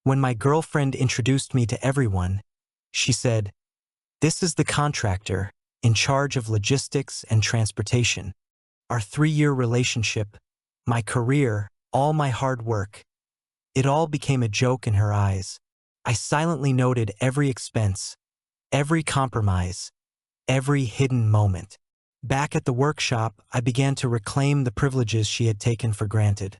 When my girlfriend introduced me to everyone, she said, "This is the contractor in charge of logistics and transportation. Our 3-year relationship, my career, all my hard work." It all became a joke in her eyes. I silently noted every expense, every compromise, every hidden moment. Back at the workshop, I began to reclaim the privileges she had taken for granted.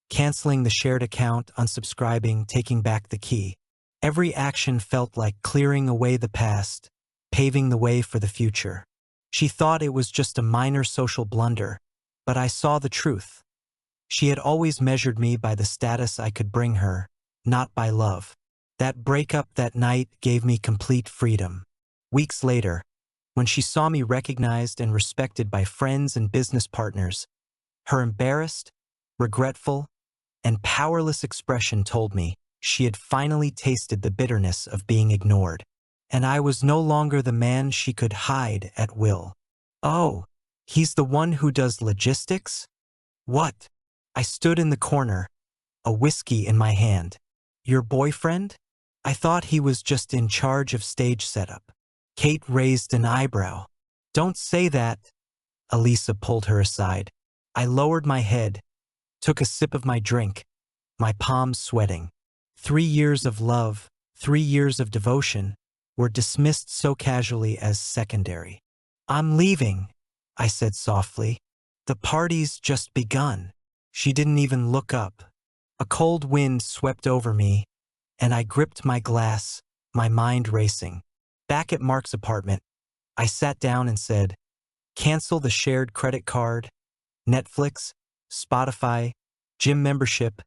Canceling the shared account, unsubscribing, taking back the key. Every action felt like clearing away the past, paving the way for the future. She thought it was just a minor social blunder, but I saw the truth. She had always measured me by the status I could bring her, not by love. That breakup that night gave me complete freedom. Weeks later, when she saw me recognized and respected by friends and business partners, her embarrassed, regretful, and powerless expression told me she had finally tasted the bitterness of being ignored, and I was no longer the man she could hide at will. "Oh, he's the one who does logistics? What?" I stood in the corner, a whiskey in my hand. "Your boyfriend? I thought he was just in charge of stage setup." Kate raised an eyebrow. "Don't say that." Elisa pulled her aside. I lowered my head, took a sip of my drink, my palms sweating. 3 years of love, 3 years of devotion, were dismissed so casually as secondary. "I'm leaving," I said softly. "The party's just begun." She didn't even look up. A cold wind swept over me, and I gripped my glass, my mind racing. Back at Mark's apartment, I sat down and said, "Cancel the shared credit card, Netflix, Spotify, gym membership,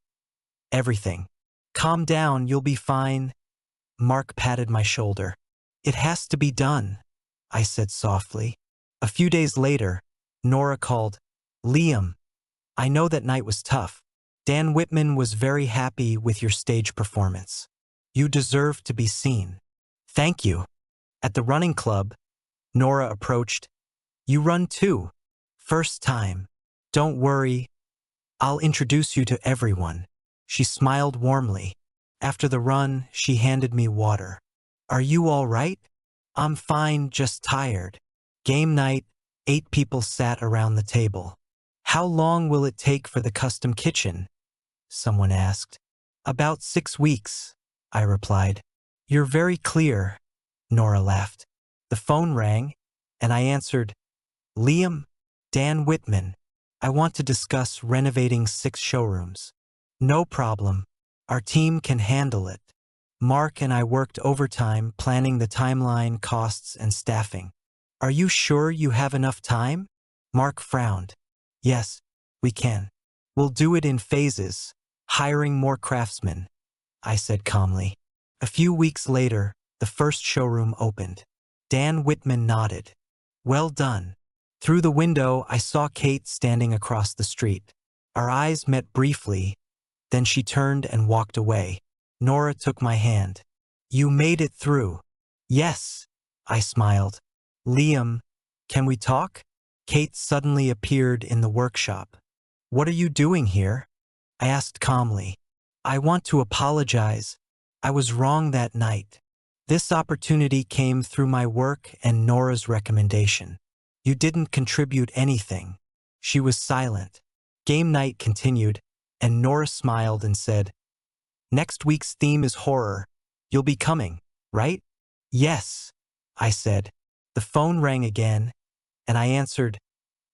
everything." "Calm down, you'll be fine." Mark patted my shoulder. "It has to be done," I said softly. A few days later, Nora called. "Liam, I know that night was tough. Dan Whitman was very happy with your stage performance. You deserve to be seen." "Thank you." At the running club, Nora approached. "You run too. First time. Don't worry. I'll introduce you to everyone." She smiled warmly. After the run, she handed me water. "Are you all right?" "I'm fine, just tired." Game night, 8 people sat around the table. "How long will it take for the custom kitchen?" someone asked. "About 6 weeks," I replied. "You're very clear," Nora laughed. The phone rang, and I answered. "Liam, Dan Whitman. I want to discuss renovating 6 showrooms." "No problem. Our team can handle it." Mark and I worked overtime planning the timeline, costs, and staffing. "Are you sure you have enough time?" Mark frowned. "Yes, we can. We'll do it in phases, hiring more craftsmen," I said calmly. A few weeks later, the first showroom opened. Dan Whitman nodded. "Well done." Through the window, I saw Kate standing across the street. Our eyes met briefly, then she turned and walked away. Nora took my hand. "You made it through." "Yes," I smiled. "Liam, can we talk?" Kate suddenly appeared in the workshop. "What are you doing here?" I asked calmly. "I want to apologize. I was wrong that night. This opportunity came through my work and Nora's recommendation. You didn't contribute anything." She was silent. Game night continued, and Nora smiled and said, "Next week's theme is horror. You'll be coming, right?" "Yes," I said. The phone rang again, and I answered,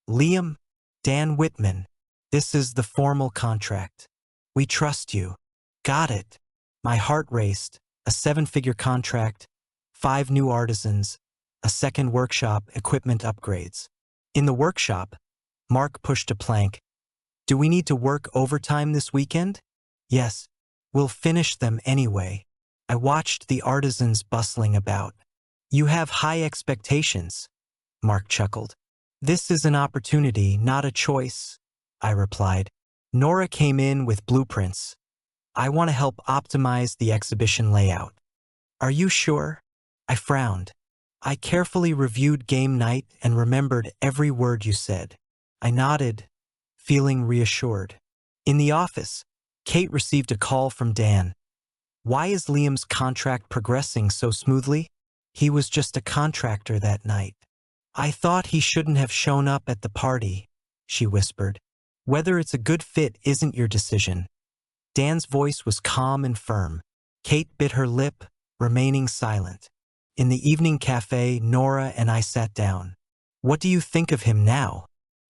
"Liam, Dan Whitman. This is the formal contract. We trust you." "Got it." My heart raced. A 7-figure contract, 5 new artisans, a second workshop, equipment upgrades. In the workshop, Mark pushed a plank. "Do we need to work overtime this weekend?" "Yes, we'll finish them anyway." I watched the artisans bustling about. "You have high expectations," Mark chuckled. "This is an opportunity, not a choice," I replied. Nora came in with blueprints. "I want to help optimize the exhibition layout." "Are you sure?" I frowned. "I carefully reviewed game night and remembered every word you said." I nodded, feeling reassured. In the office, Kate received a call from Dan. Why is Liam's contract progressing so smoothly? He was just a contractor that night. I thought he shouldn't have shown up at the party, she whispered. Whether it's a good fit isn't your decision. Dan's voice was calm and firm. Kate bit her lip, remaining silent. In the evening cafe, Nora and I sat down. What do you think of him now?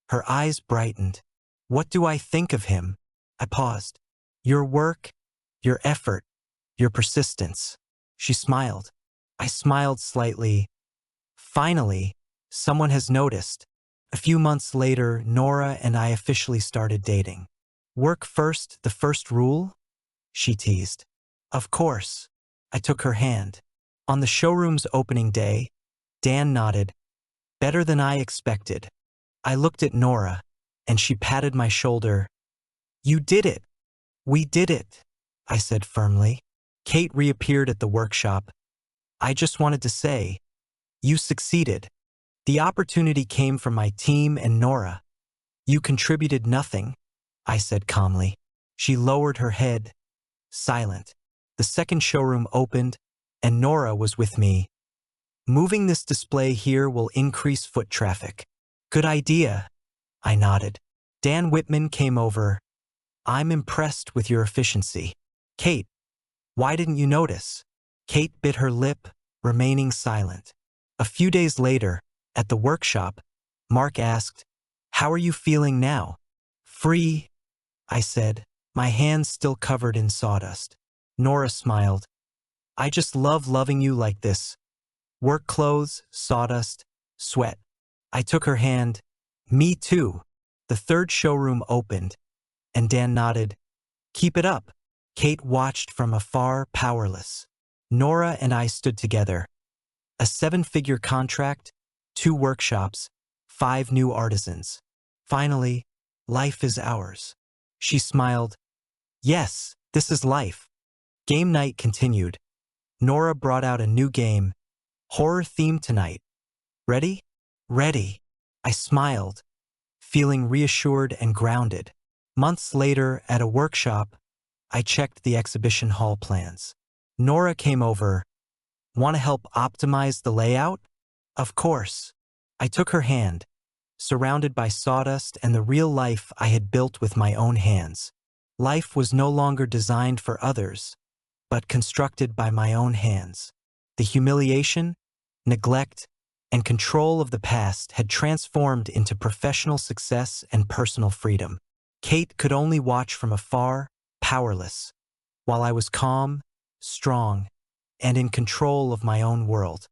Her eyes brightened. What do I think of him? I paused. Your work, your effort, your persistence. She smiled. I smiled slightly. Finally, someone has noticed. A few months later, Nora and I officially started dating. Work first, the first rule? She teased. Of course. I took her hand. On the showroom's opening day, Dan nodded. Better than I expected. I looked at Nora, and she patted my shoulder. You did it. We did it, I said firmly. Kate reappeared at the workshop. I just wanted to say, you succeeded. The opportunity came from my team and Nora. You contributed nothing, I said calmly. She lowered her head, silent. The second showroom opened, and Nora was with me. Moving this display here will increase foot traffic. Good idea, I nodded. Dan Whitman came over. I'm impressed with your efficiency. Kate, why didn't you notice? Kate bit her lip, remaining silent. A few days later, at the workshop, Mark asked, How are you feeling now? Free, I said, my hands still covered in sawdust. Nora smiled. I just love loving you like this. Work clothes, sawdust, sweat. I took her hand. Me too. The third showroom opened, and Dan nodded. Keep it up. Kate watched from afar, powerless. Nora and I stood together. A 7-figure contract, 2 workshops, 5 new artisans. Finally, life is ours. She smiled. Yes, this is life. Game night continued. Nora brought out a new game. Horror theme tonight. Ready? Ready. I smiled, feeling reassured and grounded. Months later, at a workshop, I checked the exhibition hall plans. Nora came over. Want to help optimize the layout? Of course. I took her hand, surrounded by sawdust and the real life I had built with my own hands. Life was no longer designed for others, but constructed by my own hands. The humiliation, neglect, and control of the past had transformed into professional success and personal freedom. Kate could only watch from afar, powerless, while I was calm, strong, and in control of my own world.